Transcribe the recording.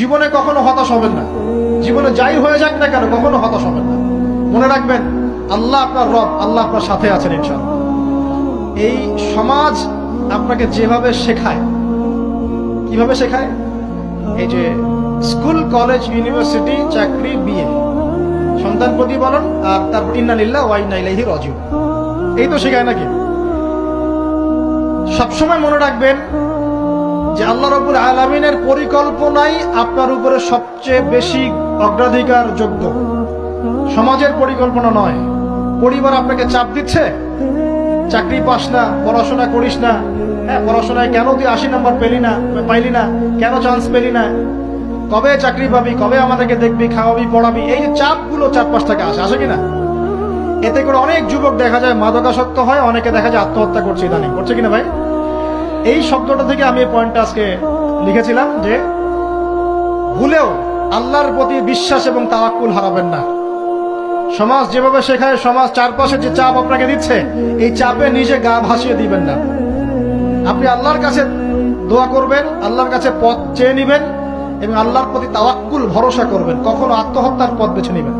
জীবনে কখনো হতাশ হবেন না। জীবনে যাই হয়ে যাক না কেন কখনো হতাশ হবেন না। মনে রাখবেন আল্লাহ আপনার রব, আল্লাহ আপনার সাথে আছেন ইনশাআল্লাহ। এই সমাজ আপনাকে যেভাবে শেখায়, কিভাবে শেখায়, এই যে স্কুল, কলেজ, ইউনিভার্সিটি, চাকরি, বিয়ে, সন্তান প্রতিপালন, আর তারপর ইন্না লিল্লাহি ওয়া ইন্না ইলাইহি রাজিউন, এই তো শেখায় নাকি? সবসময় মনে রাখবেন যে আল্লাহ রাব্বুল আলামিনের পরিকল্পনাই আপনার উপরে সবচেয়ে বেশি অগ্রাধিকার যোগ্য, সমাজের পরিকল্পনা নয়। পরিবার আপনাকে চাপ দিচ্ছে, চাকরি পাস না, পড়াশোনা করিস না, হ্যাঁ পড়াশোনায় কেন তুই 80 নাম্বার পাইলি না, কেন চান্স পেলি না, কবে চাকরি পাবি, কবে আমাদেরকে দেখবি, খাওয়াবি, পড়াবি, এই যে চাপগুলো চারপাশ থেকে আসে কিনা, এতে করে অনেক যুবক দেখা যায় মাদকাসক্ত হয়, অনেকে দেখা যায় আত্মহত্যা করছে, ইদানিং করছে কিনা ভাই? এই শব্দটা থেকে আমি এই পয়েন্টটা আজকে লিখেছিলাম যে ভুলেও আল্লাহর প্রতি বিশ্বাস এবং তাওয়াক্কুল হারাবেন না। সমাজ যেভাবে শেখায়, সমাজ চারপাশে যে চাপ আপনাকে দিচ্ছে, এই চাপে নিজে গা ভাসিয়ে দিবেন না। আপনি আল্লাহর কাছে দোয়া করবেন, আল্লাহর কাছে পথ চেয়ে নিবেন এবং আল্লাহর প্রতি তাওয়াক্কুল ভরসা করবেন, কখনো আত্মহত্যার পথ বেছে নিবেন।